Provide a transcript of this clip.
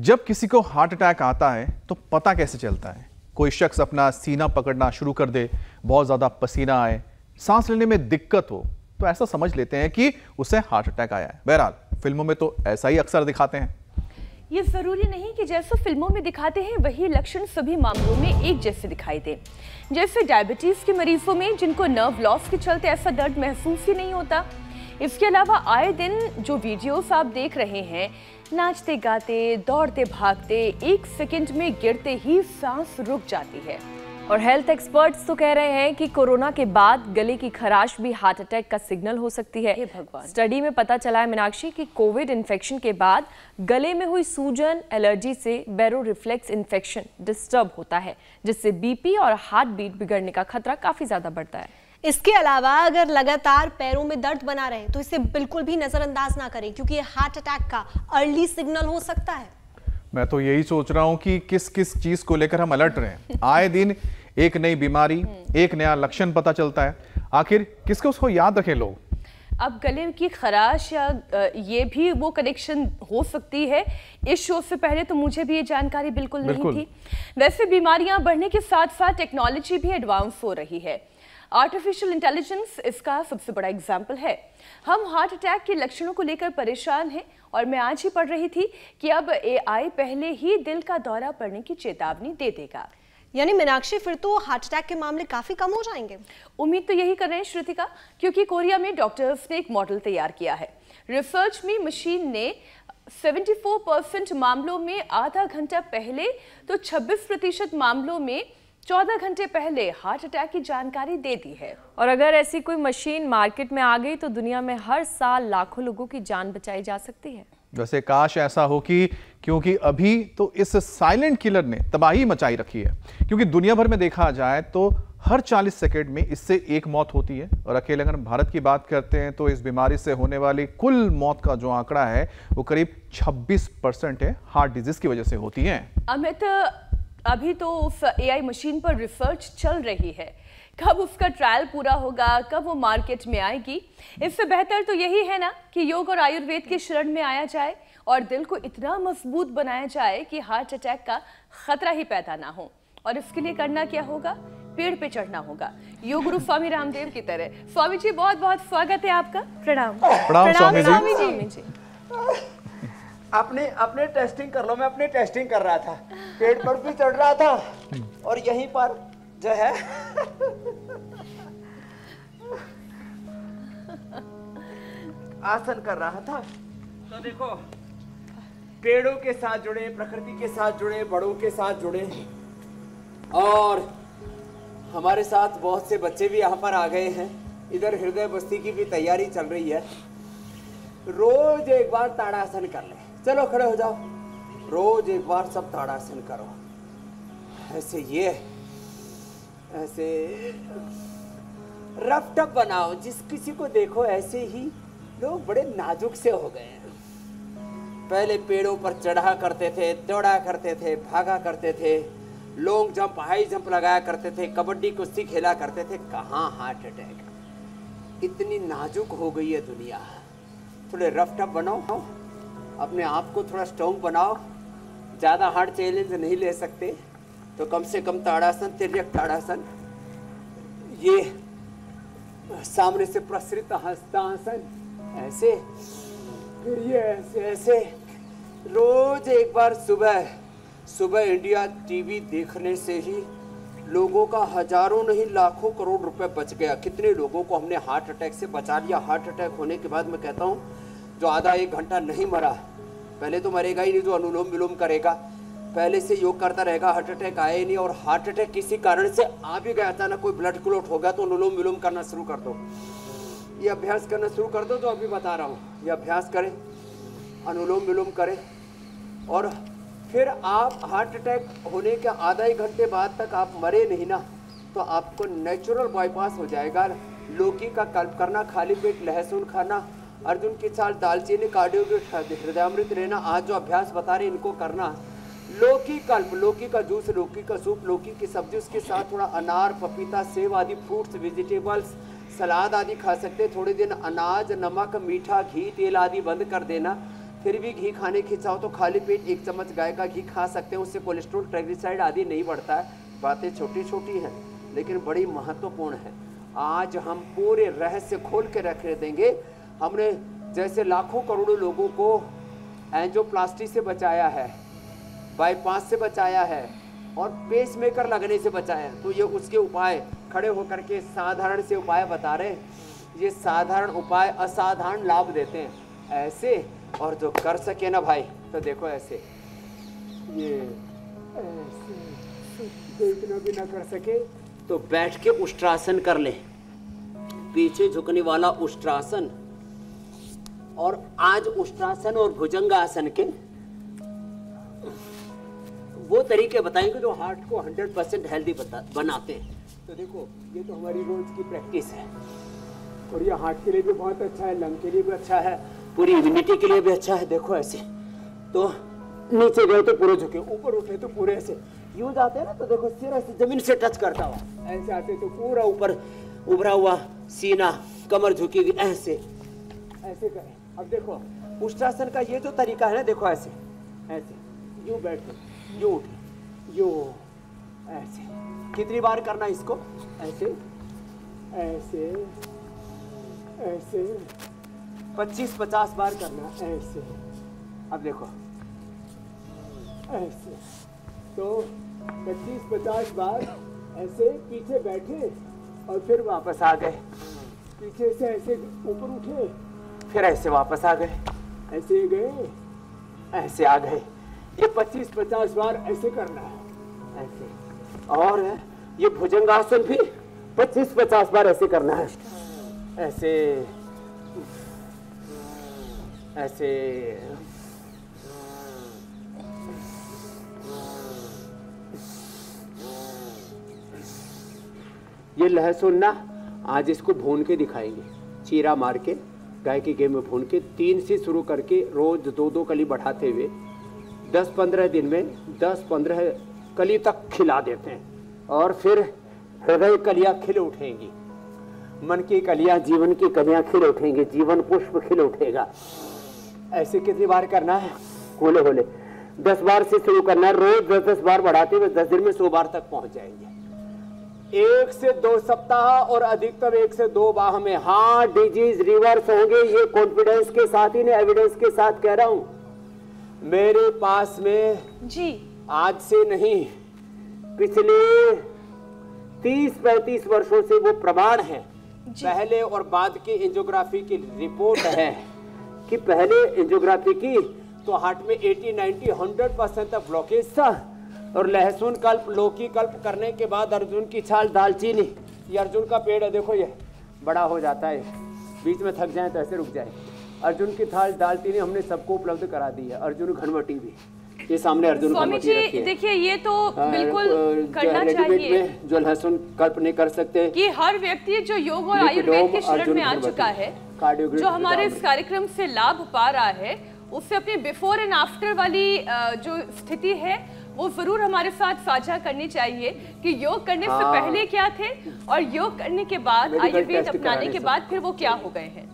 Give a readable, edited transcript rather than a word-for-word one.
जब किसी को हार्ट अटैक आता है तो पता कैसे चलता है? कोई शख्स अपना सीना पकड़ना शुरू कर दे, बहुत ज्यादा पसीना आए, सांस लेने में दिक्कत हो, तो ऐसा समझ लेते हैं कि उसे हार्ट अटैक आया है। बहरहाल फिल्मों में तो ऐसा ही अक्सर दिखाते हैं। ये जरूरी नहीं कि जैसा फिल्मों में दिखाते हैं वही लक्षण सभी मामलों में एक जैसे दिखाई दे। जैसे डायबिटीज के मरीजों में जिनको नर्व लॉस के चलते ऐसा दर्द महसूस ही नहीं होता। इसके अलावा आए दिन जो वीडियोस आप देख रहे हैं, नाचते गाते दौड़ते भागते एक सेकंड में गिरते ही सांस रुक जाती है। और हेल्थ एक्सपर्ट्स तो कह रहे हैं कि कोरोना के बाद गले की खराश भी हार्ट अटैक का सिग्नल हो सकती है। हे भगवान। स्टडी में पता चला है मीनाक्षी कि कोविड इन्फेक्शन के बाद गले में हुई सूजन, एलर्जी से बैरो रिफ्लेक्स इन्फेक्शन डिस्टर्ब होता है, जिससे बीपी और हार्ट बीट बिगड़ने का खतरा काफी ज्यादा बढ़ता है। इसके अलावा अगर लगातार पैरों में दर्द बना रहे तो इसे बिल्कुल भी नजरअंदाज ना करें, क्योंकि ये हार्ट अटैक का अर्ली सिग्नल हो सकता है। मैं तो यही सोच रहा हूं कि किस किस चीज को लेकर हम अलर्ट रहें। आए दिन एक नई बीमारी, एक नया लक्षण पता चलता है। आखिर किसको उसको याद रखें लोग? अब गले की खराश या ये भी वो कनेक्शन हो सकती है। इस शो से पहले तो मुझे भी ये जानकारी बिल्कुल नहीं थी। वैसे बीमारियां बढ़ने के साथ साथ टेक्नोलॉजी भी एडवांस हो रही है। आर्टिफिशियल इंटेलिजेंस इसका सबसे बड़ा एग्जाम्पल है। हम हार्ट अटैक के लक्षणों को लेकर परेशान हैं और मैं आज ही पढ़ रही थी कि अब AI पहले ही दिल का दौरा पड़ने की चेतावनी दे देगा। यानी मीनाक्षी, फिर तो हार्ट अटैक के मामले काफी कम हो जाएंगे। उम्मीद तो यही कर रहे हैं श्रुतिका, क्योंकि कोरिया में डॉक्टर्स ने एक मॉडल तैयार किया है। रिसर्च में मशीन ने 74% मामलों में आधा घंटा पहले तो 26% मामलों में 14 घंटे पहले हार्ट अटैक की जानकारी दे दी है। और अगर ऐसी कोई मशीन मार्केट में आ गई तो दुनिया में हर साल लाखों लोगों की जान बचाई जा सकती है। वैसे काश ऐसा हो क्योंकि अभी तो इस साइलेंट किलर ने तबाही मचाई रखी है। क्योंकि दुनिया भर में देखा जाए तो हर 40 सेकंड में इससे एक मौत होती है। और अकेले अगर भारत की बात करते हैं तो इस बीमारी से होने वाली कुल मौत का जो आंकड़ा है वो करीब 26% है, हार्ट डिजीज की वजह से होती है। अमित, अभी तो उस AI मशीन पर रिसर्च चल रही है। कब उसका ट्रायल पूरा होगा, कब वो मार्केट में आएगी, इससे बेहतर तो यही है ना कि योग और आयुर्वेद की शरण में आया जाए और दिल को इतना मजबूत बनाया जाए कि हार्ट अटैक का खतरा ही पैदा ना हो। और इसके लिए करना क्या होगा? पेड़ पे चढ़ना होगा, योग गुरु स्वामी रामदेव की तरह। स्वामी जी, बहुत बहुत स्वागत है आपका। प्रणाम। प्रणाम स्वामी जी। अपने टेस्टिंग कर लो। मैं अपनी टेस्टिंग कर रहा था, पेट पर भी चढ़ रहा था और यहीं पर जो है आसन कर रहा था। तो देखो, पेड़ों के साथ जुड़े, प्रकृति के साथ जुड़े, बड़ों के साथ जुड़े, और हमारे साथ बहुत से बच्चे भी यहाँ पर आ गए हैं। इधर हृदय बस्ती की भी तैयारी चल रही है। रोज एक बार ताड़ासन कर ले। चलो खड़े हो जाओ, रोज एक बार सब ताड़ासन करो। ऐसे रफ टफ बनाओ, जिस किसी को देखो ऐसे ही लोग बड़े नाजुक से हो गए हैं। पहले पेड़ों पर चढ़ा करते थे, दौड़ा करते थे, भागा करते थे, लॉन्ग जंप, हाई जंप लगाया करते थे, कबड्डी कुश्ती खेला करते थे। कहाँ हार्ट अटैक? इतनी नाजुक हो गई है दुनिया। थोड़े रफ टफ बनाओ, अपने आप को थोड़ा स्ट्रॉन्ग बनाओ। ज़्यादा हार्ड चैलेंज नहीं ले सकते तो कम से कम ताड़ासन, तिर्यक ताड़ासन, ये सामने से प्रसरित हस्तासन, ऐसे, फिर ये ऐसे रोज एक बार सुबह इंडिया टीवी देखने से ही लोगों का हजारों नहीं लाखों करोड़ रुपए बच गया। कितने लोगों को हमने हार्ट अटैक से बचा लिया। हार्ट अटैक होने के बाद मैं कहता हूँ, जो आधा एक घंटा नहीं मरा, पहले तो मरेगा ही नहीं। जो अनुलोम विलोम करेगा, पहले से योग करता रहेगा, हार्ट अटैक आया ही नहीं। और हार्ट अटैक किसी कारण से आ भी गया, अचानक कोई ब्लड क्लॉट हो गया, तो अनुलोम विलोम करना शुरू कर दो। ये अभ्यास करना शुरू कर दो, जो अभी बता रहा हूँ, ये अभ्यास करें, अनुलोम विलोम करें। और फिर आप हार्ट अटैक होने के आधा एक घंटे बाद तक आप मरे नहीं ना, तो आपको नेचुरल बाईपास हो जाएगा। लौकी का कल्प करना, खाली पेट लहसुन खाना, अर्जुन की छाल, दालचीनी, कार्डियो, हृदयामृत लेना, आज जो अभ्यास बता रहे इनको करना। लौकी कल्प, लौकी का जूस, लौकी का सूप, लौकी की सब्जी, उसके साथ थोड़ा अनार, पपीता, सेब आदि फ्रूट्स, वेजिटेबल्स, सलाद आदि खा सकते हैं। थोड़े दिन अनाज, नमक, मीठा, घी, तेल आदि बंद कर देना। फिर भी घी खाने की इच्छा हो तो खाली पेट 1 चम्मच गाय का घी खा सकते हैं, उससे कोलेस्ट्रॉल ट्राइग्लिसराइड आदि नहीं बढ़ता है। बातें छोटी छोटी हैं लेकिन बड़ी महत्वपूर्ण है। आज हम पूरे रहस्य खोल के रख देंगे। हमने जैसे लाखों करोड़ों लोगों को एंजियोप्लास्टी से बचाया है, बाईपास से बचाया है और पेसमेकर लगने से बचाया है, तो ये उसके उपाय खड़े होकर के साधारण से उपाय बता रहे हैं। ये साधारण उपाय असाधारण लाभ देते हैं ऐसे, और जो कर सके ना भाई तो देखो ऐसे, ये ऐसे जो इतना भी ना कर सके तो बैठ के उष्ट्रासन कर ले, पीछे झुकने वाला उष्ट्रासन। और आज उष्ट्रासन और भुजंगासन के वो तरीके बताएंगे जो हार्ट को 100% हेल्दी बनाते हैं। तो देखो ये तो हमारी रोज की प्रैक्टिस है और ये हार्ट के लिए भी बहुत अच्छा है, लंग के लिए भी अच्छा है, पूरी इम्यूनिटी के लिए भी अच्छा है। देखो ऐसे, तो नीचे गए तो पूरे झुके, ऊपर उठे तो पूरे ऐसे यूं जाते हैं ना, तो देखो सिर ऐसे जमीन से टच करता हुआ ऐसे आते तो पूरा ऊपर उभरा हुआ सीना, कमर झुकी हुई, ऐसे ऐसे करें। अब देखो उष्ट्रासन का ये जो तरीका है ना, देखो ऐसे ऐसे यूं बैठे, यूं उठे, यूं ऐसे। कितनी बार करना इसको? ऐसे ऐसे ऐसे 25-50 बार करना ऐसे। अब देखो ऐसे, तो 25-50 बार ऐसे पीछे बैठे और फिर वापस आ गए, पीछे से ऐसे ऊपर उठे, फिर ऐसे वापस आ गए, ऐसे गए, ऐसे आ गए। ये 25-50 बार ऐसे करना है ऐसे। और ये भुजंगासन भी 25-50 बार ऐसे करना है, ऐसे ऐसे। ये लहसुन ना आज इसको भून के दिखाएंगे, चीरा मार के गाय के घी में भून के 3 से शुरू करके रोज 2-2 कली बढ़ाते हुए 10-15 दिन में 10-15 कली तक खिला देते हैं। और फिर हृदय कलियां खिल उठेंगी, मन की कलियां, जीवन की कलियां खिल उठेंगी, जीवन पुष्प खिल उठेगा। ऐसे कितनी बार करना है? होले होले 10 बार से शुरू करना है, रोज 10-10 बार बढ़ाते हुए 10 दिन में 100 बार तक पहुंच जाएंगे। 1 से 2 सप्ताह और अधिकतम 1 से 2 माह में हार्ट डिजीज रिवर्स होंगे। ये कॉन्फिडेंस के साथ ही, एविडेंस के साथ कह रहा हूं। मेरे पास में जी आज से नहीं, पिछले 30-35 वर्षों से वो प्रमाण है, पहले और बाद की एंजियोग्राफी की रिपोर्ट है कि पहले एंजियोग्राफी की तो हार्ट में 80-90-100% तक ब्लॉकेज था। और लहसुन कल्प, लौकी कल्प करने के बाद अर्जुन की छाल, दालचीनी, ये अर्जुन का पेड़ है, देखो ये बड़ा हो जाता है, बीच में थक जाए तो ऐसे रुक जाए। अर्जुन की थाल, दालचीनी हमने सबको उपलब्ध करा दी है। अर्जुन घनवटी भी, ये सामने अर्जुन घनवटी रखी है। देखिए ये तो बिल्कुल करना चाहिए में जो लहसुन कल्प नहीं कर सकते कि हर व्यक्ति जो योग और आयुर्वेद के शरण में आ चुका है, जो हमारे इस कार्यक्रम से लाभ पा रहा है, उससे अपनी बिफोर एंड आफ्टर वाली जो स्थिति है वो जरूर हमारे साथ साझा करनी चाहिए कि योग करने से पहले क्या थे और योग करने के बाद, आयुर्वेद अपनाने के बाद फिर वो क्या हो गए हैं।